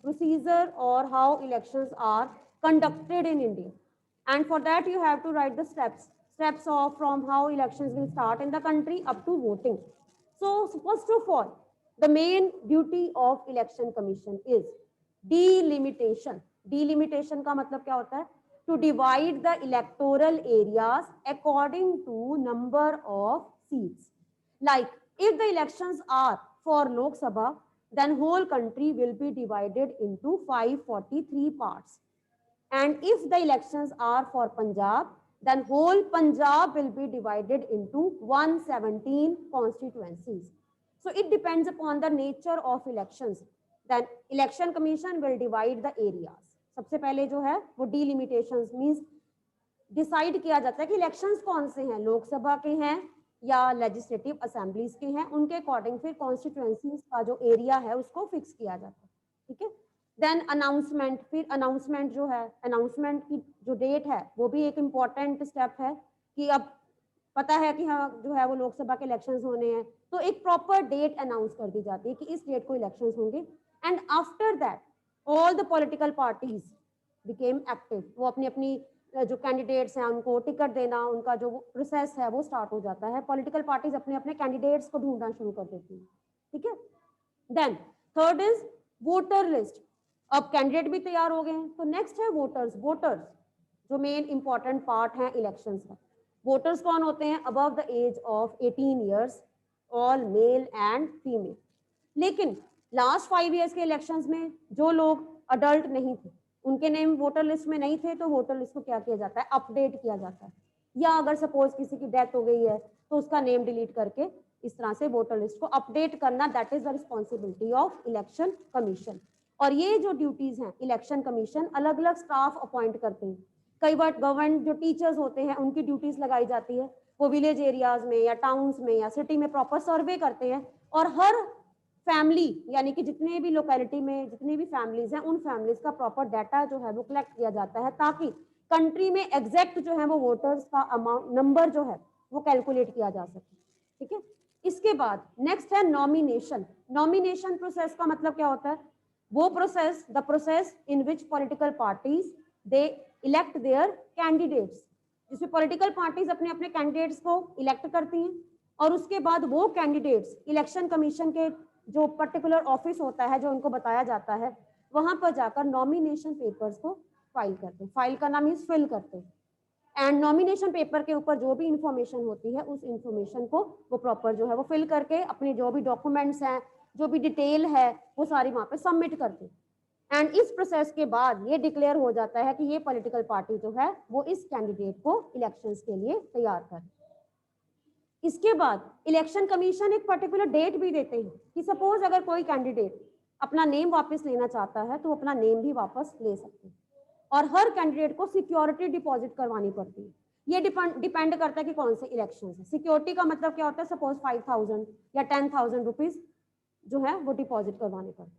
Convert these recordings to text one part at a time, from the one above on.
procedure or how elections are conducted in India. And for that you have to write the steps of from how elections will start in the country up to voting. So first of all, the main duty of election commission is delimitation. Delimitation का मतलब क्या होता है? To divide the electoral areas according to number of seats. Like if the elections are for Lok Sabha, then whole country will be divided into 543 parts. And if the elections are for Punjab, then whole Punjab will be divided into 117 constituencies. So it depends upon the nature of elections. Then election commission will divide the areas. सबसे पहले जो है वो delimitations means decide किया जाता है कि elections कौन से हैं, लोकसभा के हैं या लेजिस्लेटिव असेंबलीज के हैं, उनके अकॉर्डिंग फिर कॉन्स्टिट्यूएंसीज का जो एरिया है उसको फिक्स किया जाता है. ठीक है. देन अनाउंसमेंट, फिर अनाउंसमेंट जो है, अनाउंसमेंट की जो डेट है वो भी एक इम्पॉर्टेंट स्टेप है कि अब पता है कि हाँ जो है वो लोकसभा के इलेक्शंस होने हैं, तो एक प्रॉपर डेट अनाउंस कर दी जाती है कि इस डेट को इलेक्शंस होंगे. And after that all the political parties became active. वो अपनी अपनी जो कैंडिडेट्स हैं उनको टिकट देना, उनका जो प्रोसेस है वो स्टार्ट हो जाता है. पॉलिटिकल पार्टीज अपने अपने कैंडिडेट्स को ढूंढना शुरू कर देती हैं. ठीक है. Then third is voter list. अब कैंडिडेट भी तैयार हो गए हैं, तो नेक्स्ट है वोटर्स. वोटर्स जो मेन इंपॉर्टेंट पार्ट है इलेक्शंस का. वोटर्स कौन होते हैं? Above the age of 18 years, all male and female. लेकिन लास्ट 5 ईयर्स के इलेक्शंस में जो लोग अडल्ट नहीं थे, उनके नेम वोटर लिस्ट में नहीं थे, तो वोटर लिस्ट को क्या किया जाता है? अपडेट किया जाता है. या अगर सपोज किसी की डेथ हो गई है तो उसका नेम डिलीट करके इस तरह से वोटर लिस्ट को अपडेट करना, that is the responsibility of election commission. और ये जो ड्यूटीज हैं इलेक्शन कमीशन अलग अलग स्टाफ अपॉइंट करते हैं. कई बार गवर्नमेंट जो टीचर्स होते हैं उनकी ड्यूटीज लगाई जाती है, वो विलेज एरियाज में या टाउन्स में या सिटी में प्रॉपर सर्वे करते हैं और हर फैमिली यानी कि जितने भी लोकेलिटी में जितनी भी फैमिलीज हैं उन फैमिलीज का प्रॉपर डाटा जो है वो कलेक्ट किया जाता है ताकि कंट्री में एग्जैक्ट जो है वो वोटर्स का अमाउंट नंबर जो है वो कैलकुलेट किया जा सके. ठीक है. इसके बाद नेक्स्ट है नॉमिनेशन. नॉमिनेशन प्रोसेस का मतलब क्या होता है? वो process, the process in which political parties they elect their candidates, जिसमें पॉलिटिकल पार्टीज अपने अपने कैंडिडेट्स को इलेक्ट करती हैं और उसके बाद वो कैंडिडेट्स इलेक्शन कमीशन के जो पर्टिकुलर ऑफिस होता है जो उनको बताया जाता है वहां पर जाकर नॉमिनेशन पेपर्स को फाइल करते हैं. फाइल करना मीन्स फिल करते हैं. एंड नॉमिनेशन पेपर के ऊपर जो भी इंफॉर्मेशन होती है उस इंफॉर्मेशन को वो प्रॉपर जो है वो फिल करके अपने जो भी डॉक्यूमेंट्स हैं, जो भी डिटेल है वो सारी वहां पे सबमिट करते हैं. एंड इस प्रोसेस के बाद ये डिक्लेयर हो जाता है कि ये पॉलिटिकल पार्टी जो है वो इस कैंडिडेट को इलेक्शंस के लिए तैयार कर. इसके बाद इलेक्शन कमीशन एक पर्टिकुलर डेट भी देते हैं कि सपोज अगर कोई कैंडिडेट अपना नेम वापस लेना चाहता है तो अपना नेम भी वापस ले सकते हैं. और हर कैंडिडेट को सिक्योरिटी डिपॉजिट करवानी पड़ती है. ये डिपेंड करता है कि कौन से इलेक्शन है. सिक्योरिटी का मतलब क्या होता है? सपोज 5,000 या 10,000 रुपीज जो है वो डिपॉजिट करवाने पड़ते हैं.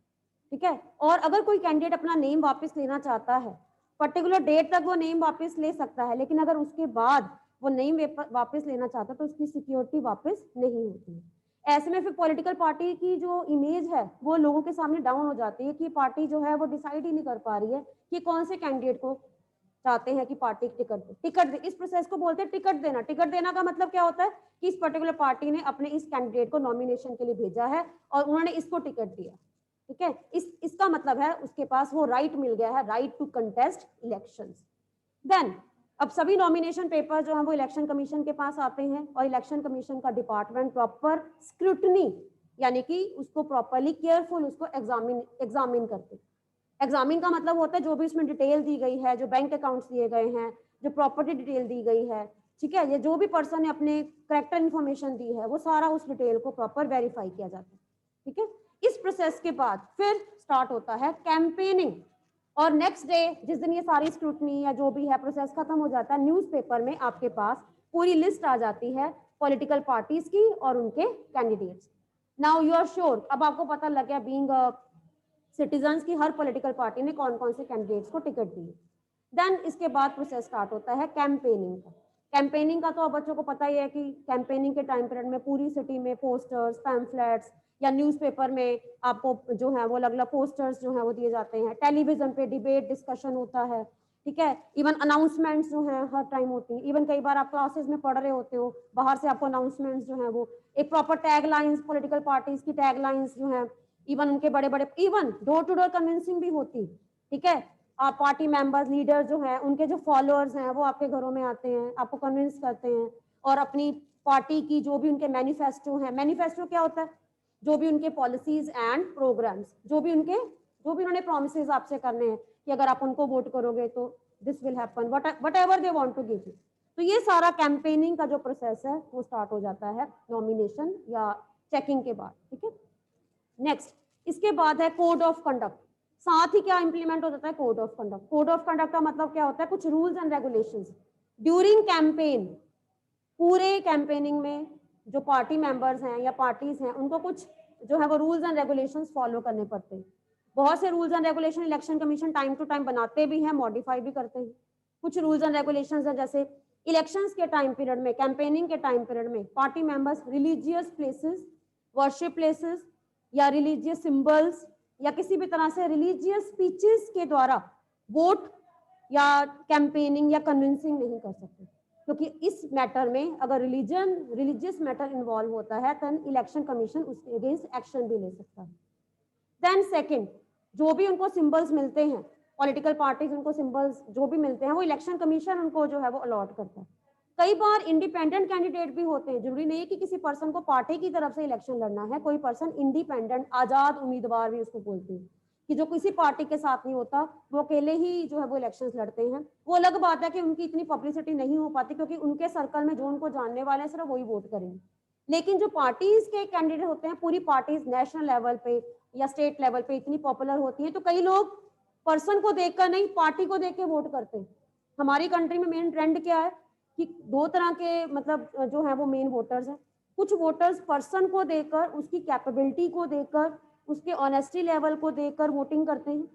ठीक है. और अगर कोई कैंडिडेट अपना नेम वापस लेना चाहता है, पर्टिकुलर डेट तक वो नेम वापस ले सकता है, लेकिन अगर उसके बाद वो नेम वापस लेना चाहता है तो उसकी सिक्योरिटी वापस नहीं होती है. ऐसे में फिर पॉलिटिकल पार्टी की जो इमेज है वो लोगों के सामने डाउन हो जाती है कि पार्टी जो है वो डिसाइड ही नहीं कर पा रही है कि कौन से कैंडिडेट को चाहते हैं कि पार्टी टिकट दे. टिकट दे, इस प्रोसेस को बोलते हैं टिकट देना. टिकट देना का मतलब क्या होता है कि इस पर्टिकुलर पार्टी ने अपने इस कैंडिडेट को नॉमिनेशन के लिए भेजा है और उन्होंने इसको टिकट दिया. ठीक है. इसका मतलब है उसके पास वो राइट मिल गया है, right to contest elections. Then अब सभी नॉमिनेशन पेपर जो है वो इलेक्शन कमीशन के पास आते हैं और इलेक्शन कमीशन का डिपार्टमेंट प्रॉपर स्क्रूटनी यानी कि उसको प्रॉपरली केयरफुल उसको एग्जामिन करते हैं. एग्जामिन का मतलब होता है जो भी उसमें डिटेल दी गई है, जो बैंक अकाउंट्स दिए गए हैं, जो प्रॉपर्टी डिटेल दी गई है, ठीक है, ये जो भी पर्सन ने अपने करेक्टर इन्फॉर्मेशन दी है वो सारा उस डिटेल को प्रॉपर वेरीफाई किया जाता है. ठीक है. इस प्रोसेस के बाद फिर स्टार्ट होता है कैंपेनिंग. और नेक्स्ट डे जिस दिन ये सारी स्क्रूटनी या जो भी है प्रोसेस खत्म हो जाता है, न्यूज़पेपर में आपके पास पूरी लिस्ट आ जाती है पॉलिटिकल पार्टीज की और उनके candidates. Now you are sure, अब आपको पता लग गया बीइंग सिटीजन्स की हर पॉलिटिकल पार्टी ने कौन कौन से कैंडिडेट्स को टिकट दिए. देन इसके बाद प्रोसेस स्टार्ट होता है कैंपेनिंग का. कैंपेनिंग का तो अब बच्चों को पता ही है कि कैंपेनिंग के टाइम पीरियड में पूरी सिटी में पोस्टर्स, पैम्फलेट्स या न्यूज़पेपर में आपको जो है वो अलग अलग पोस्टर्स जो है वो दिए जाते हैं, टेलीविजन पे डिबेट डिस्कशन होता है, ठीक है। इवन अनाउंसमेंट्स जो है हर टाइम होती है, इवन कई बार आप क्लासेस में पढ़ रहे होते हो, बाहर से आपको अनाउंसमेंट्स जो है वो एक proper tag lines, political parties की टैग लाइन्स जो है, इवन उनके बड़े बड़े, even door to door convincing भी होती, ठीक है। आप पार्टी मेंबर्स लीडर जो है उनके जो फॉलोअर्स हैं वो आपके घरों में आते हैं, आपको कन्विंस करते हैं और अपनी पार्टी की जो भी उनके मैनिफेस्टो है, मैनिफेस्टो क्या होता है, जो भी उनके पॉलिसीज एंड प्रोग्राम्स, जो भी उन्होंने प्रोमिसेस आपसे करने हैं कि अगर आप उनको वोट करोगे तो this will happen, whatever they want to give you. तो ये सारा कैंपेनिंग का जो प्रोसेस है वो स्टार्ट हो जाता है नॉमिनेशन या चेकिंग के बाद, ठीक है। नेक्स्ट इसके बाद है कोड ऑफ कंडक्ट। साथ ही क्या इंप्लीमेंट हो जाता है, code of conduct. Code of conduct का मतलब क्या होता है, कुछ rules and regulations during campaign, पूरे कैंपेनिंग में जो पार्टी मेंबर्स हैं या पार्टीज हैं उनको कुछ जो है वो रूल्स एंड रेगुलेशंस फॉलो करने पड़ते हैं। बहुत से rules and regulation election commission time to time बनाते भी हैं, मॉडिफाई भी करते हैं। कुछ रूल्स एंड रेगुलेशंस हैं जैसे इलेक्शंस के टाइम पीरियड में, कैंपेनिंग के टाइम पीरियड में party members religious places, worship places या रिलीजियस सिंबल्स या किसी भी तरह से रिलीजियस स्पीचेस के द्वारा वोट या कैंपेनिंग या कन्विंसिंग नहीं कर सकते, क्योंकि इस मैटर में अगर रिलीजियस मैटर इन्वॉल्व होता है तो इलेक्शन कमीशन उसके अगेंस्ट एक्शन भी ले सकता है। देन सेकंड, जो भी उनको सिंबल्स मिलते हैं, पॉलिटिकल पार्टीज उनको सिंबल्स जो भी मिलते हैं वो इलेक्शन कमीशन उनको जो है वो अलॉट करता है। कई बार इंडिपेंडेंट कैंडिडेट भी होते हैं, जरूरी नहीं है कि किसी पर्सन को पार्टी की तरफ से इलेक्शन लड़ना है, कोई पर्सन इंडिपेंडेंट आजाद उम्मीदवार भी उसको बोलते हैं कि जो किसी पार्टी के साथ नहीं होता, वो अकेले ही जो है वो इलेक्शंस लड़ते हैं। वो अलग बात है कि उनकी इतनी पब्लिसिटी नहीं हो पाती क्योंकि उनके सर्कल में जो उनको जानने वाले हैं सिर्फ वही वोट करेंगे। लेकिन जो पार्टीज के कैंडिडेट होते हैं, पूरी पार्टीज नेशनल लेवल पे या स्टेट लेवल पे इतनी पॉपुलर होती है तो कई लोग पर्सन को देखकर नहीं पार्टी को देख के वोट करते हैं। हमारी कंट्री में मेन ट्रेंड क्या है कि दो तरह के मतलब जो है वो मेन वोटर्स हैं। कुछ वोटर्स पर्सन को देखकर, उसकी कैपेबिलिटी को देखकर, उसके ऑनेस्टी लेवल को देखकर वोटिंग करते हैं,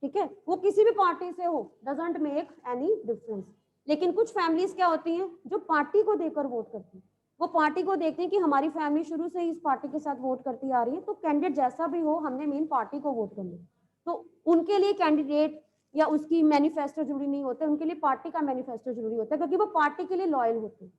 ठीक है, वो किसी भी पार्टी से हो, डजंट मेक एनी डिफरेंस। लेकिन कुछ फैमिलीज क्या होती हैं जो पार्टी को देखकर वोट करती हैं, वो पार्टी को देखते हैं कि हमारी फैमिली शुरू से ही इस पार्टी के साथ वोट करती आ रही है, तो कैंडिडेट जैसा भी हो हमने मेन पार्टी को वोट करना। तो उनके लिए कैंडिडेट या उसकी मैनिफेस्टो जरूरी नहीं होते, उनके लिए पार्टी का मैनिफेस्टो जरूरी होता है क्योंकि वो पार्टी के लिए लॉयल होते हैं।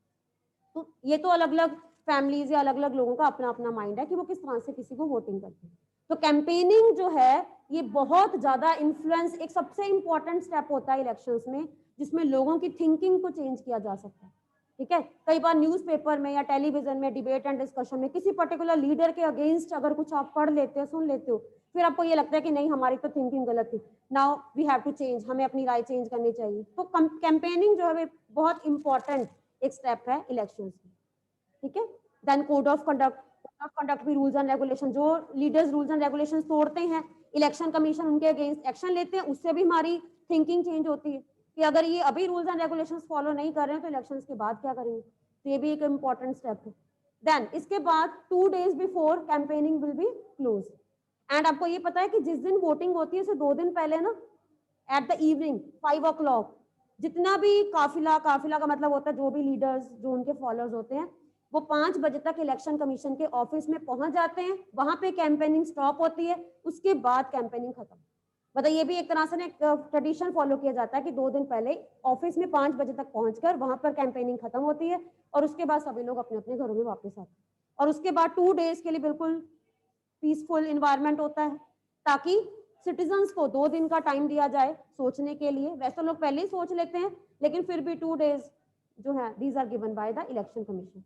तो ये तो अलग अलग फैमिलीज या अलग अलग लोगों का अपना अपना माइंड है कि वो किस तरह से किसी को वोटिंग करते हैं। तो कैंपेनिंग जो है ये बहुत ज्यादा इन्फ्लुएंस, एक सबसे इंपॉर्टेंट स्टेप होता है इलेक्शंस में जिसमें लोगों की थिंकिंग को चेंज किया जा सकता है, ठीक है। कई बार न्यूज़पेपर में या टेलीविजन में डिबेट एंड डिस्कशन में किसी पर्टिकुलर लीडर के अगेंस्ट अगर कुछ आप पढ़ लेते हो, सुन लेते हो, फिर आपको ये लगता है कि नहीं हमारी तो थिंकिंग गलत थी, now we have to change, हमें अपनी राय चेंज करनी चाहिए। तो कैंपेनिंग जो है बहुत इंपॉर्टेंट एक स्टेप है इलेक्शंस में, ठीक है। देन कोड ऑफ कंडक्ट भी रूल्स एंड रेगुलेशन, जो लीडर्स रूल्स एंड रेगुलेशन तोड़ते हैं इलेक्शन कमीशन उनके अगेंस्ट एक्शन लेते हैं, उससे भी हमारी थिंकिंग चेंज होती है कि अगर ये अभी रूल्स एंड रेगुलेशंस फॉलो नहीं कर रहे हैं तो इलेक्शंस के बाद क्या करेंगे। तो ये भी एक इंपॉर्टेंट स्टेप है। देन इसके बाद 2 days before campaigning will be close. And आपको ये पता है कि जिस दिन वोटिंग होती है उससे 2 दिन पहले ना, एट द इवनिंग 5 o'clock, जितना भी काफिला का मतलब होता है जो भी लीडर्स जो उनके फॉलोअर्स होते हैं वो 5 बजे तक इलेक्शन कमीशन के ऑफिस में पहुंच जाते हैं, वहां पे कैंपेनिंग स्टॉप होती है, उसके बाद कैंपेनिंग खत्म। मतलब ये भी एक तरह से ट्रेडिशन फॉलो किया जाता है कि 2 दिन पहले ऑफिस में 5 बजे तक पहुंचकर वहां पर कैंपेनिंग खत्म होती है और उसके बाद सभी लोग अपने अपने घरों में वापस आते हैं और उसके बाद 2 days के लिए बिल्कुल पीसफुल इन्वायरमेंट होता है ताकि सिटीजन्स को 2 दिन का टाइम दिया जाए सोचने के लिए। वैसे लोग पहले ही सोच लेते हैं लेकिन फिर भी 2 days जो है these are given by the election commission.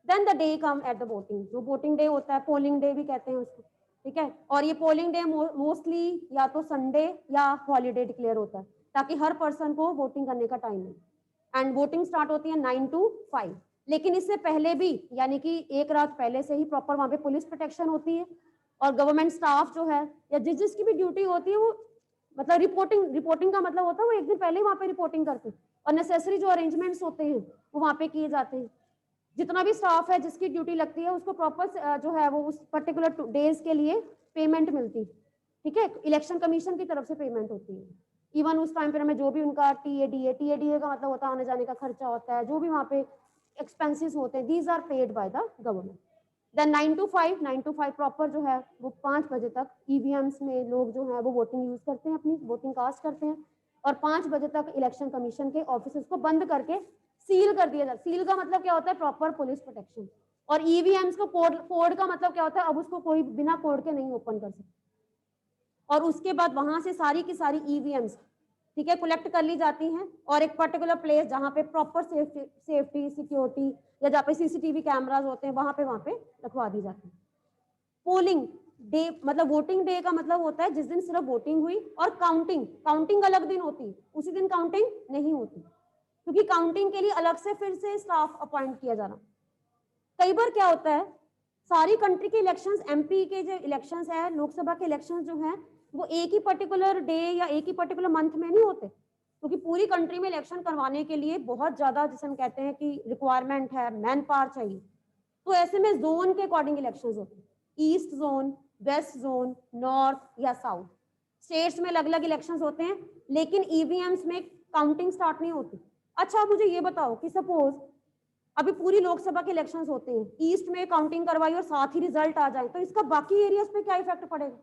Then the day come at the voting, जो वोटिंग डे होता है, पोलिंग डे भी कहते हैं उसको, ठीक है। और ये पोलिंग डे मोस्टली या तो संडे या हॉलीडे डिक्लेयर होता है ताकि हर पर्सन को वोटिंग करने का टाइम मिले। एंड वोटिंग स्टार्ट होती है 9 to 5, लेकिन इससे पहले भी यानी कि एक रात पहले से ही प्रॉपर वहां पे पुलिस प्रोटेक्शन होती है और गवर्नमेंट स्टाफ जो है या जिसकी भी ड्यूटी होती है वो मतलब रिपोर्टिंग का मतलब होता है वो एक दिन पहले वहां पे रिपोर्टिंग करते हैं और नेसेसरी जो अरेंजमेंट्स होते हैं वो वहां पे किए जाते हैं। जितना भी स्टाफ है जिसकी ड्यूटी लगती है उसको प्रॉपर जो है वो उस पर्टिकुलर डेज के लिए पेमेंट मिलती, ठीक है, इलेक्शन कमीशन की तरफ से पेमेंट होती है। इवन उस टाइम पर हमें जो भी उनका टीएडीए का मतलब होता है आने जाने का खर्चा होता है, जो भी वहाँ पे एक्सपेंसेस होते हैं, these are paid by the government. Then 9 to 5 proper जो है वो 5 बजे तक ईवीएम्स में लोग जो है वो वोटिंग यूज करते हैं, अपनी वोटिंग कास्ट करते हैं, और 5 बजे तक इलेक्शन कमीशन के ऑफिस को बंद करके सील कर दिया जाता है। सील का मतलब क्या होता है? Proper police protection. और ईवीएम्स को कोड का मतलब क्या होता है? अब उसको कोई बिना कोड के नहीं ओपन कर सकता। और उसके बाद वहां से सारी की सारी ईवीएम्स, ठीक है, कलेक्ट कर ली जाती हैं और एक पर्टिकुलर प्लेस जहां पे प्रॉपर सेफ्टी सिक्योरिटी या जहाँ पे सीसीटीवी कैमराज होते हैं वहां पे रखवा दी जाती है। पोलिंग डे मतलब वोटिंग डे का मतलब होता है जिस दिन सिर्फ वोटिंग हुई, और काउंटिंग अलग दिन होती है, उसी दिन काउंटिंग नहीं होती, क्योंकि काउंटिंग के लिए अलग से फिर से स्टाफ अपॉइंट किया जाना। कई बार क्या होता है, सारी कंट्री के इलेक्शंस, एमपी के जो इलेक्शंस है, लोकसभा के इलेक्शंस जो हैं, वो एक ही पर्टिकुलर डे या एक ही पर्टिकुलर मंथ में नहीं होते, क्योंकि पूरी कंट्री में इलेक्शन करवाने के लिए बहुत ज्यादा, जिसे हम कहते हैं कि रिक्वायरमेंट है, मैन पावर चाहिए। तो ऐसे में जोन के अकॉर्डिंग इलेक्शंस होते हैं, east zone, west zone, north या साउथ। स्टेट्स में अलग अलग इलेक्शंस होते हैं, लेकिन ईवीएम्स में काउंटिंग स्टार्ट नहीं होती। अच्छा, मुझे ये बताओ कि सपोज अभी पूरी लोकसभा के इलेक्शंस होते हैं, ईस्ट में काउंटिंग करवाई और साथ ही रिजल्ट आ जाए, तो इसका बाकी एरियाज पे क्या इफेक्ट पड़ेगा?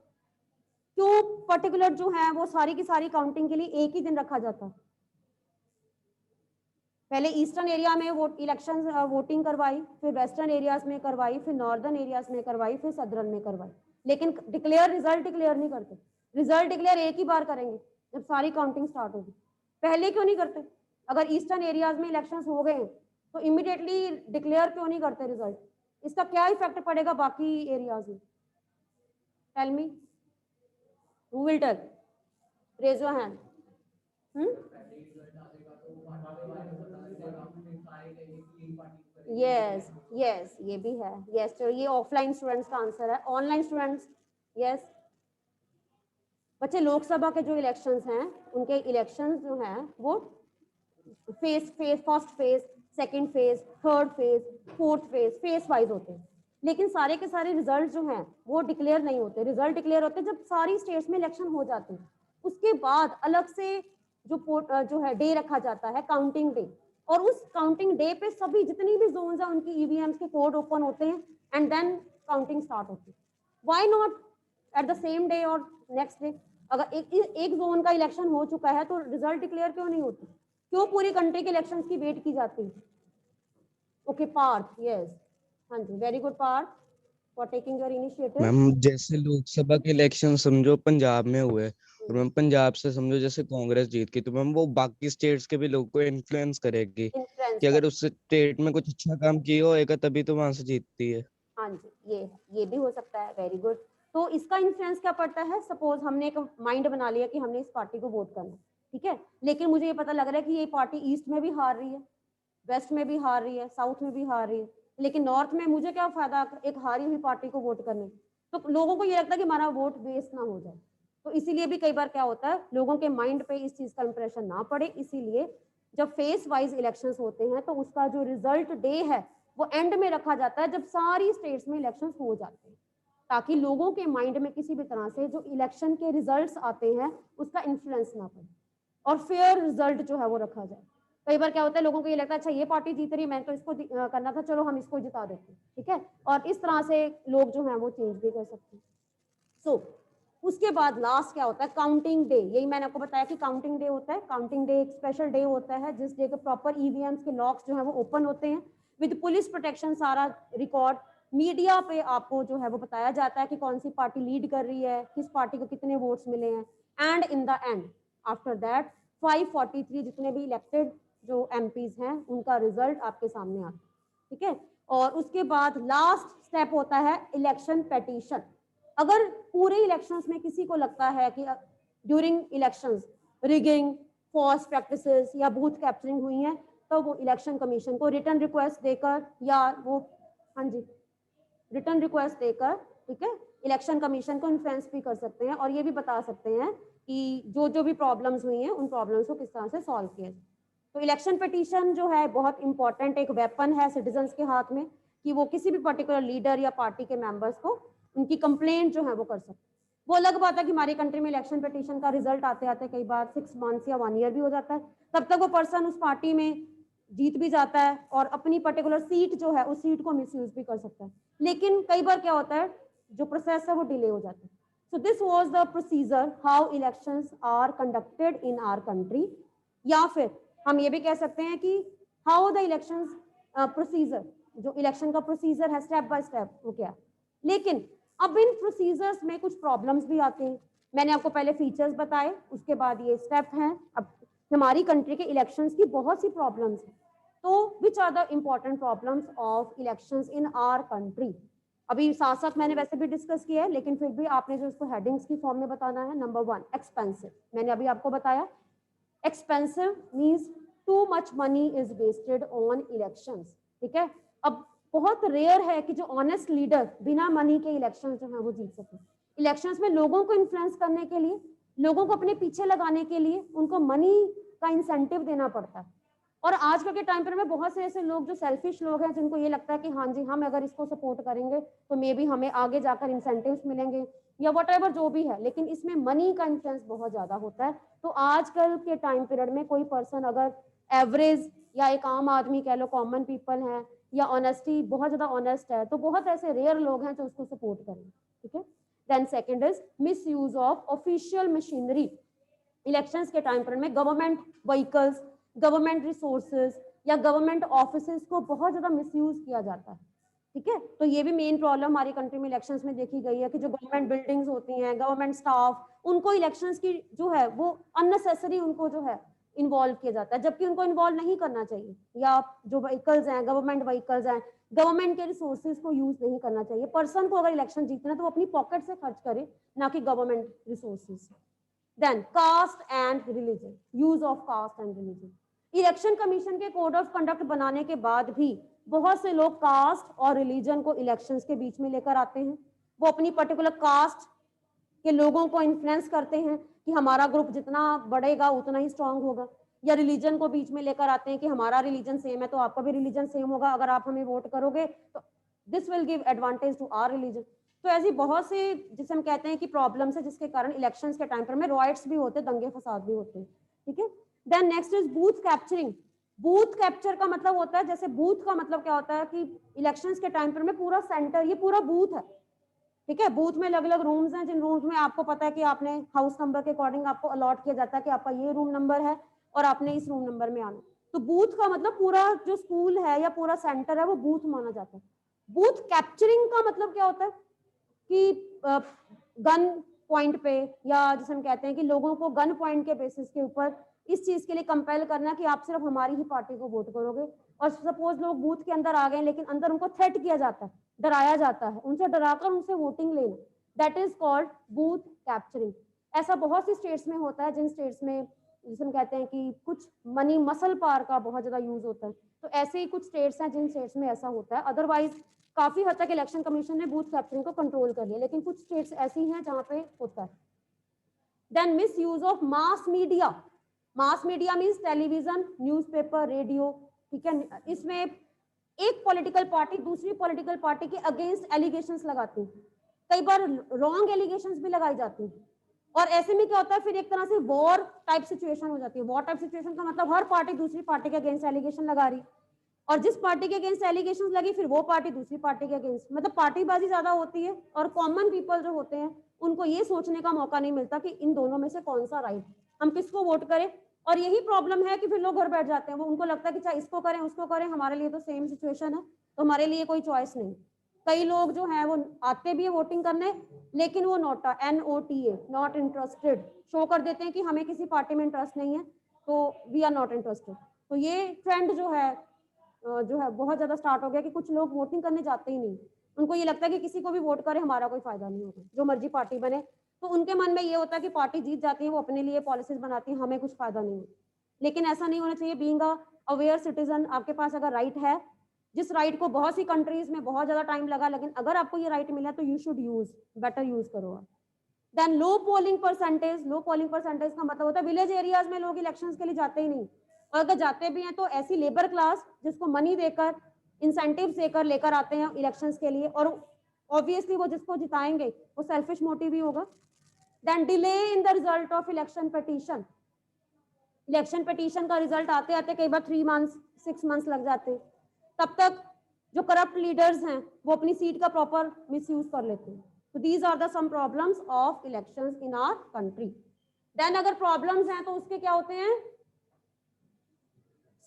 क्यों पर्टिकुलर जो है वो सारी की सारी काउंटिंग के लिए एक ही दिन रखा जाता है? पहले ईस्टर्न एरिया में इलेक्शन वोटिंग करवाई, फिर वेस्टर्न एरियाज में करवाई, फिर नॉर्दर्न एरियाज में करवाई, फिर सदर्न में करवाई, लेकिन रिजल्ट डिक्लेयर नहीं करते। रिजल्ट डिक्लेयर एक ही बार करेंगे जब सारी काउंटिंग स्टार्ट होगी। पहले क्यों नहीं करते? अगर ईस्टर्न एरियाज में इलेक्शन हो गए तो इमीडिएटली डिक्लेयर क्यों नहीं करते रिजल्ट? इसका क्या इफेक्ट पड़ेगा बाकी एरियाज में? Tell me, who will tell? Raise your hand. Yes yes, ये भी है। यस, तो ये ऑफलाइन स्टूडेंट्स का आंसर है। ऑनलाइन स्टूडेंट्स, यस बच्चे, लोकसभा के जो इलेक्शंस हैं उनके इलेक्शंस जो हैं वो first phase, second phase, third phase, fourth phase wise होते हैं, लेकिन सारे के सारे रिजल्ट जो हैं वो डिक्लेयर नहीं होते। रिजल्ट डिक्लेयर होते हैं जब सारी स्टेट्स में इलेक्शन हो जाते हैं, उसके बाद अलग से जो है डे रखा जाता है, काउंटिंग डे, और उस काउंटिंग डे पे सभी जितनी भी जोन्स हैं उनकी ईवीएम्स के कोड ओपन होते हैं एंड देन काउंटिंग स्टार्ट होती है। Why not at the same day और नेक्स्ट डे? अगर एक जोन का इलेक्शन हो चुका है तो रिजल्ट डिक्लेयर क्यों नहीं होती? क्यों पूरी कंट्री के इलेक्शंस की वेट की जाती है? ओके पार्थ, यस, हाँ जी, very good Parth for taking your initiative. Ma'am जैसे लोकसभा के इलेक्शन समझो पंजाब में हुए, और मैम पंजाब से समझो जैसे कांग्रेस जीत गई, तो मैम वो बाकी स्टेट्स के भी लोग को इन्फ्लुएंस करेगी इन्फ्लुएंस कि कर, अगर उस स्टेट में कुछ अच्छा काम किया होएगा तभी तो वहां से जीतती है। हाँ जी, ये भी हो सकता है, वेरी गुड। तो इसका इन्फ्लुएंस क्या पड़ता है? सपोज हमने एक माइंड बना लिया कि हमने इस पार्टी को वोट करना, ठीक है, लेकिन मुझे ये पता लग रहा है कि ये पार्टी ईस्ट में भी हार रही है, वेस्ट में भी हार रही है, साउथ में भी हार रही है, लेकिन नॉर्थ में मुझे क्या फायदा एक हारी हुई पार्टी को वोट करने? तो लोगों को ये लगता है कि हमारा वोट वेस्ट ना हो जाए। तो इसीलिए भी कई बार क्या होता है, लोगों के माइंड पे इस चीज का इंप्रेशन ना पड़े, इसीलिए जब फेस वाइज इलेक्शंस होते हैं तो उसका जो रिजल्ट डे है वो एंड में रखा जाता है, जब सारी स्टेट्स में इलेक्शंस हो जाते हैं, ताकि लोगों के माइंड में किसी भी तरह से जो इलेक्शन के रिजल्ट्स आते हैं उसका इन्फ्लुएंस ना पड़े और फेयर रिजल्ट जो है वो रखा जाए। कई बार क्या होता है, लोगों को ये लगता है अच्छा ये पार्टी जीत रही है, मैं तो इसको करना था, चलो हम इसको जिता देते हैं, ठीक है, और इस तरह से लोग जो है वो चेंज भी कर सकते हैं। सो उसके बाद लास्ट क्या होता है? Counting day. यही मैंने आपको बताया कि काउंटिंग डे होता है। काउंटिंग डे एक स्पेशल डे होता है जिस डे को प्रॉपर ईवीएम्स के लॉक्स जो है वो ओपन होते हैं विद पुलिस प्रोटेक्शन, सारा रिकॉर्ड मीडिया पे आपको जो है वो बताया जाता है कि कौन सी पार्टी लीड कर रही है, किस पार्टी को कितने वोट्स मिले हैं, and in the end after that 543 जितने भी इलेक्टेड जो एमपीज हैं उनका रिजल्ट आपके सामने आता है, ठीक है। और उसके बाद लास्ट स्टेप होता है इलेक्शन पेटिशन। अगर पूरे इलेक्शंस में किसी को लगता है कि during elections rigging, false practices या बूथ कैप्चरिंग हुई है, तो वो इलेक्शन कमीशन को रिटर्न रिक्वेस्ट देकर या वो, हाँ जी, रिटर्न रिक्वेस्ट देकर, ठीक है, इलेक्शन कमीशन को इन्फ्लुएंस भी कर सकते हैं और ये भी बता सकते हैं कि जो जो भी प्रॉब्लम्स हुई हैं उन प्रॉब्लम्स को किस तरह से सॉल्व किया जाए। तो इलेक्शन पिटीशन जो है बहुत इंपॉर्टेंट एक वेपन है सिटीजन्स के हाथ में, कि वो किसी भी पर्टिकुलर लीडर या पार्टी के मेंबर्स को उनकी कंप्लेंट जो है वो कर सकते। वो अलग बात है कि हमारी कंट्री में इलेक्शन पिटीशन का रिजल्ट आते आते कई बार 6 मंथ्स या 1 ईयर भी हो जाता है, तब तक वो पर्सन उस पार्टी में जीत भी जाता है और अपनी पर्टिकुलर सीट जो है उस सीट को मिसयूज भी कर सकता है। लेकिन कई बार क्या होता है, जो प्रोसेस है वो डिले हो जाता है। So this was the procedure how elections are conducted in our country, या फिर हम ये भी कह सकते हैं कि हाउ द इलेक्शंस प्रोसीजर, जो इलेक्शन का प्रोसीजर है स्टेप बाय स्टेप वो क्या। लेकिन अब इन प्रोसीजर्स में कुछ प्रॉब्लम्स भी आते हैं। मैंने आपको पहले फीचर्स बताए, उसके बाद ये स्टेप हैं। अब हमारी कंट्री के इलेक्शंस की बहुत सी प्रॉब्लम्स हैं, तो which are the important problems of elections in our country. अभी साथ साथ मैंने वैसे भी डिस्कस किया है, लेकिन फिर भी आपने जो इसको हेडिंग्स की फॉर्म में बताना है। नंबर 1 एक्सपेंसिव, मैंने अभी आपको बताया expensive means too much money is wasted on elections, ठीक है। अब बहुत रेयर है कि जो ऑनेस्ट लीडर बिना मनी के इलेक्शन जो है वो जीत सके। इलेक्शंस में लोगों को इन्फ्लुएंस करने के लिए, लोगों को अपने पीछे लगाने के लिए उनको मनी का इंसेंटिव देना पड़ता है। और आजकल के टाइम पर में बहुत से ऐसे लोग जो सेल्फिश लोग हैं, जिनको ये लगता है कि हाँ जी हम अगर इसको सपोर्ट करेंगे तो मे बी हमें आगे जाकर इंसेंटिव्स मिलेंगे या वट एवर जो भी है, लेकिन इसमें मनी का इन्फ्लुएंस बहुत ज्यादा होता है। तो आजकल के टाइम पीरियड में कोई पर्सन अगर एवरेज या एक आम आदमी कह लो, कॉमन पीपल है या ऑनेस्टी बहुत ज्यादा ऑनेस्ट है, तो बहुत ऐसे रेयर लोग हैं जो उसको सपोर्ट करें, ठीक है। Then second is misuse of official machinery. Elections के टाइम पर में गवर्नमेंट व्हीकल्स, गवर्नमेंट रिसोर्सेज या गवर्नमेंट ऑफिसेज को बहुत ज्यादा मिसयूज किया जाता है, ठीक है। तो ये भी मेन प्रॉब्लम हमारी कंट्री में इलेक्शंस में देखी गई है कि जो गवर्नमेंट बिल्डिंग्स होती हैं, गवर्नमेंट स्टाफ, उनको इलेक्शंस की जो है वो अननेसेसरी उनको जो है इन्वॉल्व किया जाता है, जबकि उनको इन्वॉल्व नहीं करना चाहिए। या जो व्हीकल्स हैं, गवर्नमेंट व्हीकल्स हैं, गवर्नमेंट के रिसोर्सेज को यूज नहीं करना चाहिए। पर्सन को अगर इलेक्शन जीतना है तो वो अपनी पॉकेट से खर्च करे, ना कि government resources. Then caste and religion, use of caste and religion. Election commission के कोड ऑफ कंडक्ट बनाने के बाद भी बहुत से लोग कास्ट और रिलीजन को इलेक्शंस के बीच में लेकर आते हैं। वो अपनी पर्टिकुलर कास्ट के लोगों को इन्फ्लुएंस करते हैं कि हमारा ग्रुप जितना बढ़ेगा उतना ही स्ट्रांग होगा, या रिलीजन को बीच में लेकर आते हैं कि हमारा रिलीजन सेम है तो आपका भी रिलीजन सेम होगा, अगर आप हमें वोट करोगे तो this will give advantage to our religion. तो ऐसी बहुत से जिसे हम कहते हैं कि प्रॉब्लम्स है जिसके कारण इलेक्शंस के टाइम पर में रॉयट्स भी होते हैं, दंगे फसाद भी होते हैं, ठीक है। Then next is booth capturing. Booth capture का मतलब होता है, जैसे बूथ का मतलब क्या होता है कि इलेक्शंस के टाइम पर में पूरा सेंटर, ये पूरा बूथ है, ठीक है। बूथ में अलग अलग रूम्स हैं, जिन रूम्स में आपको पता है कि आपने हाउस नंबर के अकॉर्डिंग आपको अलॉट किया जाता है कि आपका ये रूम नंबर है और आपने इस रूम नंबर में आना। तो बूथ का मतलब पूरा जो स्कूल है या पूरा सेंटर है वो बूथ माना जाता है। बूथ कैप्चरिंग का मतलब क्या होता है कि गन पॉइंट पे, या जिसे हम कहते हैं कि लोगों को गन पॉइंट के बेसिस के ऊपर इस चीज के लिए कंपेल करना कि आप सिर्फ हमारी ही पार्टी को वोट करोगे। और सपोज लोग बूथ के अंदर आ गए लेकिन अंदर उनको थ्रेट किया जाता है, डराया जाता है, उनसे डराकर उनसे वोटिंग लेना, that is called booth capturing. ऐसा बहुत सी स्टेट्स में होता है, जिन स्टेट्स में जिसे हम कहते हैं कि कुछ मनी मसल पावर का बहुत ज्यादा यूज होता है। तो ऐसे ही कुछ स्टेट्स हैं जिन स्टेट्स में ऐसा होता है। अदरवाइज काफी हद तक इलेक्शन कमीशन ने बूथ कैप्चरिंग को कंट्रोल कर लिया, लेकिन कुछ स्टेट्स ऐसी हैं जहां पे होता है। Then misuse of mass media. Mass media means television, newspaper, radio, ठीक है। इसमें एक पॉलिटिकल पार्टी दूसरी पॉलिटिकल पार्टी के अगेंस्ट एलिगेशंस लगाती है, कई बार रॉन्ग एलिगेशंस भी लगाई जाती है। और ऐसे में क्या होता है, फिर एक तरह से वॉर टाइप सिचुएशन हो जाती है। वॉर टाइप सिचुएशन का मतलब हर पार्टी दूसरी पार्टी के अगेंस्ट एलिगेशन लगा रही, और जिस पार्टी के अगेंस्ट एलिगेशंस लगी फिर वो पार्टी दूसरी पार्टी के अगेंस्ट, मतलब पार्टीबाजी ज्यादा होती है। और कॉमन पीपल जो होते हैं उनको ये सोचने का मौका नहीं मिलता कि इन दोनों में से कौन सा राइट, हम किसको वोट करें। और यही प्रॉब्लम है कि फिर लोग घर बैठ जाते हैं, वो उनको लगता है कि चाहे इसको करें उसको करें, हमारे लिए तो सेम सिचुएशन है, तो हमारे लिए कोई चॉइस नहीं। कई लोग जो हैं वो आते भी है वोटिंग करने, लेकिन वो NOTA NOTA not interested show कर देते हैं कि हमें किसी पार्टी में इंटरेस्ट नहीं है, तो वी आर नॉट इंटरेस्टेड। तो ये ट्रेंड जो है बहुत ज्यादा स्टार्ट हो गया कि कुछ लोग वोटिंग करने जाते ही नहीं, उनको ये लगता है कि किसी को भी वोट करे हमारा कोई फायदा नहीं होगा, जो मर्जी पार्टी बने। तो उनके मन में ये होता है कि पार्टी जीत जाती है, वो अपने लिए पॉलिसीज बनाती है, हमें कुछ फायदा नहीं है। लेकिन ऐसा नहीं होना चाहिए। बीइंग अ अवेयर सिटीजन, आपके पास अगर राइट है, जिस राइट को बहुत सी कंट्रीज में बहुत ज्यादा टाइम लगा, लेकिन अगर आपको ये राइट मिला तो you should use, better use करो आप। Then low polling percentage. Low polling percentage का मतलब होता है विलेज एरियाज में लोग इलेक्शंस के लिए जाते ही नहीं, और अगर जाते भी हैं तो ऐसी लेबर क्लास जिसको मनी देकर, इंसेंटिव्स देकर लेकर आते हैं इलेक्शंस के लिए, और ऑब्वियसली वो जिसको जिताएंगे वो सेल्फिश मोटिव ही होगा। Then delay in the result of election petition. Election petition का रिजल्ट आते आते कई बार 3 मंथ्स 6 मंथ्स लग जाते हैं, तब तक जो करप्ट लीडर्स हैं वो अपनी सीट का प्रॉपर मिसयूज कर लेते हैं। तो these are the some problems of elections in our country. Then अगर प्रॉब्लम्स हैं तो उसके क्या होते हैं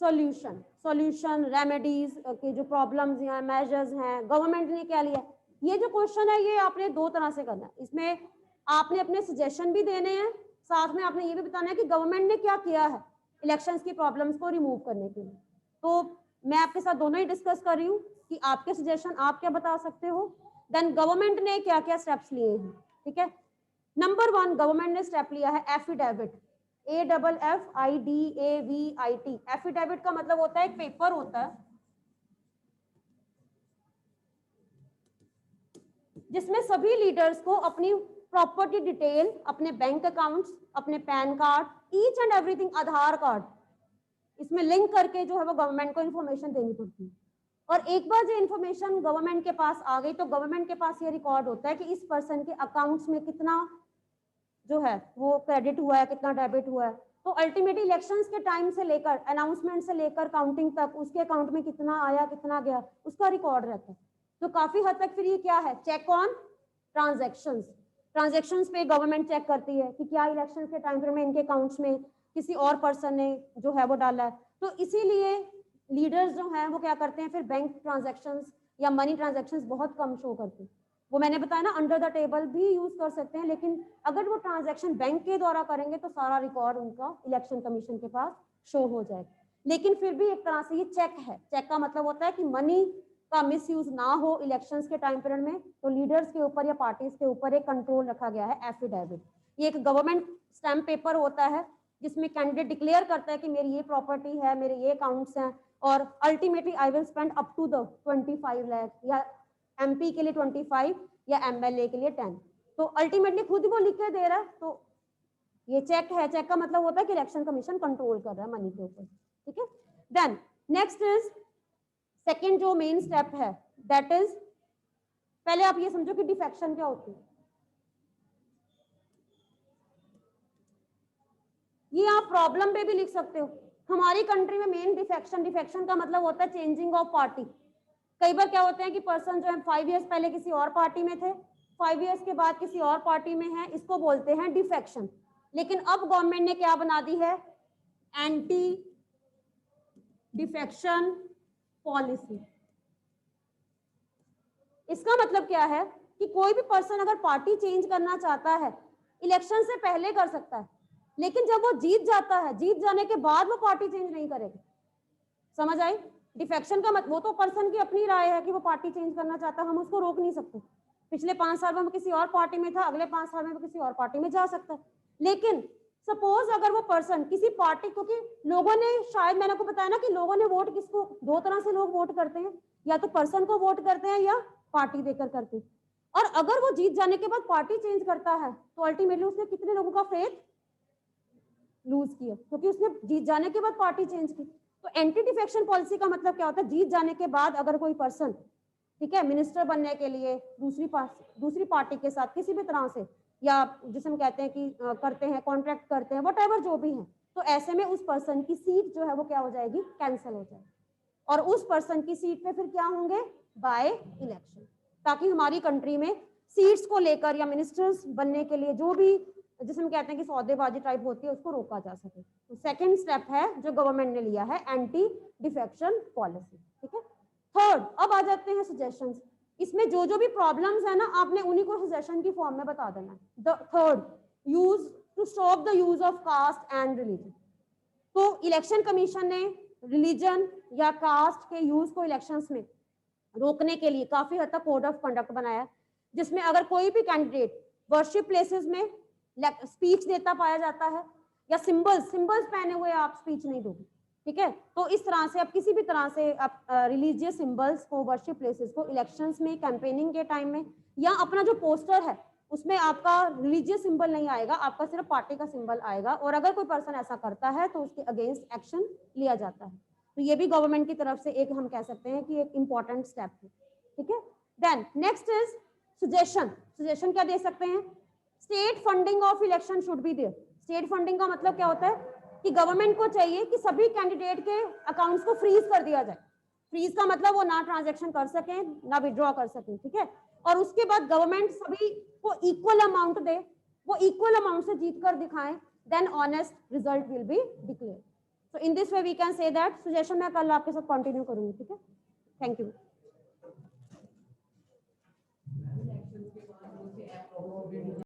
सॉल्यूशन रेमेडीज के जो प्रॉब्लम्स या मेजर्स हैं गवर्नमेंट ने क्या लिया। ये जो क्वेश्चन है ये आपने दो तरह से करना है। इसमें आपने अपने सजेशन भी देने हैं, साथ में आपने ये भी बताना है कि गवर्नमेंट ने क्या किया है इलेक्शंस की प्रॉब्लम्स को रिमूव करने के लिए। तो मैं आपके साथ दोनों ही डिस्कस कर रही हूँ कि आपके सजेशन आप क्या बता सकते हो, देन गवर्नमेंट ने क्या क्या स्टेप्स लिए हैं। ठीक है, नंबर 1 गवर्नमेंट ने स्टेप लिया है एफिडेविट, AFFIDAVIT। एफिडेविट का मतलब होता है एक पेपर होता है जिसमें सभी लीडर्स को अपनी प्रॉपर्टी डिटेल, अपने बैंक अकाउंट्स, अपने pan card, each and everything, Aadhaar card, इसमें लिंक करके जो है वो गवर्नमेंट को इन्फॉर्मेशन देनी पड़ती है। और एक बार जो इन्फॉर्मेशन गवर्नमेंट के पास आ गई तो गवर्नमेंट के पास ये रिकॉर्ड होता है कि इस पर्सन के अकाउंट्स में कितना जो है वो क्रेडिट हुआ है, कितना डेबिट हुआ है। तो अल्टीमेटली इलेक्शंस के टाइम से लेकर अनाउंसमेंट से लेकर काउंटिंग तक उसके अकाउंट में कितना आया कितना गया उसका रिकॉर्ड रहता है। तो काफी हद तक फिर ये क्या है चेक ऑन ट्रांजेक्शंस पे गवर्नमेंट चेक करती है कि क्या इलेक्शन के टाइम में इनके अकाउंट्स में किसी और पर्सन ने जो है वो डाला है। तो इसीलिए लीडर्स जो हैं वो क्या करते हैं फिर बैंक ट्रांजेक्शंस या मनी ट्रांजेक्शंस बहुत कम शो करते हैं। वो मैंने बताया ना अंडर द टेबल भी यूज कर सकते हैं, लेकिन अगर वो ट्रांजैक्शन बैंक के द्वारा करेंगे तो सारा रिकॉर्ड उनका इलेक्शन कमीशन के पास शो हो जाएगा। लेकिन फिर भी एक तरह से ये चेक है। चेक का मतलब होता है कि मनी का मिसयूज ना हो इलेक्शंस के टाइम पीरियड में। तो लीडर्स के ऊपर या पार्टीज के ऊपर एक कंट्रोल रखा गया है एफिडेविट। ये एक गवर्नमेंट स्टैम्प पेपर होता है जिसमें कैंडिडेट डिक्लेयर करता है कि मेरी ये प्रॉपर्टी है, मेरे ये अकाउंट्स हैं और ultimately I will spend up to the 25 lakh या MP के लिए 25 या MLA के लिए 10। तो अल्टीमेटली खुद वो लिख के दे रहा है। तो ये चेक है। चेक का मतलब होता है कि इलेक्शन कमीशन कंट्रोल कर रहा है मनी के ऊपर। ठीक है, देन नेक्स्ट इज सेकंड जो मेन स्टेप है दैट इज, पहले आप ये समझो कि डिफेक्शन क्या होती है। ये आप प्रॉब्लम पे भी लिख सकते हो। हमारी कंट्री में मेन डिफेक्शन का मतलब होता है चेंजिंग ऑफ पार्टी। कई बार क्या होता है कि पर्सन जो है 5 इयर्स पहले किसी और पार्टी में थे, 5 इयर्स के बाद किसी और पार्टी में है, इसको बोलते हैं डिफेक्शन। लेकिन अब गवर्नमेंट ने क्या बना दी है एंटी डिफेक्शन पॉलिसी। इसका मतलब क्या है कि कोई भी पर्सन अगर पार्टी चेंज करना चाहता है इलेक्शन से पहले कर सकता है, लेकिन जब वो जीत जाता है, जीत जाने के बाद वो पार्टी चेंज नहीं करेगा। समझ आई? डिफेक्शन का मतलब वो तो पर्सन की अपनी राय है कि वो पार्टी चेंज करना चाहता है, हम उसको रोक नहीं सकते। पिछले 5 साल में वो किसी और पार्टी में था, अगले 5 साल में वो किसी और पार्टी में जा सकता है। लेकिन सपोज अगर वो पर्सन किसी पार्टी, क्योंकि लोगों ने, शायद मैंने आपको बताया ना कि लोगों ने वोट किसको, दो तरह से लोग वोट करते हैं, या तो पर्सन को वोट करते हैं या पार्टी देकर करते हैं। और अगर वो जीत जाने के बाद पार्टी चेंज करता है तो अल्टीमेटली उसने कितने लोगों का फेथ लूज किया, क्योंकि उसने जीत जाने के बाद पार्टी चेंज की। तो एंटी डिफेक्शन पॉलिसी का मतलब क्या होता है, जीत जाने के बाद अगर कोई पर्सन, ठीक है, मिनिस्टर बनने के लिए दूसरी पार्टी के साथ किसी भी तरह से, या जिसे हम कहते हैं कि करते हैं, कॉन्ट्रैक्ट करते हैं, वट जो भी है, तो ऐसे में उस पर्सन की सीट जो है वो क्या हो जाएगी, कैंसिल हो जाएगी। और उस पर्सन की सीट पे फिर क्या होंगे, बाय इलेक्शन, ताकि हमारी कंट्री में सीट्स को लेकर या मिनिस्टर्स बनने के लिए जो भी जिसे हम कहते हैं कि सौदेबाजी टाइप होती है उसको रोका जा सके। तो सेकंड स्टेप है जो गवर्नमेंट ने लिया है एंटी डिफेक्शन पॉलिसी। ठीक है, थर्ड, अब आ जाते हैं सजेशंस। इसमें जो जो भी प्रॉब्लम्स है ना, आपने उन्हीं को सजेशन की फॉर्म में बता देना है। The third, use to stop the use of caste and religion. तो इलेक्शन कमीशन ने रिलीजन या कास्ट के यूज को इलेक्शंस में रोकने के लिए काफी हद तक कोड ऑफ कंडक्ट बनाया, जिसमें अगर कोई भी कैंडिडेट वर्शिप प्लेसेस में स्पीच देता पाया जाता है या सिंबल्स पहने हुए आप स्पीच नहीं दोगे, ठीक है, तो इस तरह से आप किसी भी तरह से आप रिलीजियस सिंबल्स को, वर्शिप प्लेसेस को इलेक्शंस में, कैंपेनिंग के टाइम में, या अपना जो पोस्टर है उसमें आपका रिलीजियस सिंबल नहीं आएगा, आपका सिर्फ पार्टी का सिंबल आएगा। और अगर कोई पर्सन ऐसा करता है तो उसके अगेंस्ट एक्शन लिया जाता है। तो ये भी गवर्नमेंट की तरफ से एक, हम कह सकते हैं कि एक इंपॉर्टेंट स्टेप है। ठीक है, देन नेक्स्ट इज सजेशन क्या दे सकते हैं, state funding of election should be there. State funding का मतलब क्या होता है कि गवर्नमेंट को चाहिए कि सभी कैंडिडेट के अकाउंट्स को फ्रीज कर दिया जाए। फ्रीज का मतलब वो ना ट्रांजैक्शन कर सकें ना विड्रॉ कर सकें, ठीक है। और उसके बाद गवर्नमेंट सभी को इक्वल अमाउंट दे, वो इक्वल अमाउंट से जीत कर दिखाएं, then honest result will be declare. So in this way we can say that. Suggestion मैं कल आपके साथ कंटिन्यू करूंगी, ठीक है। Thank you.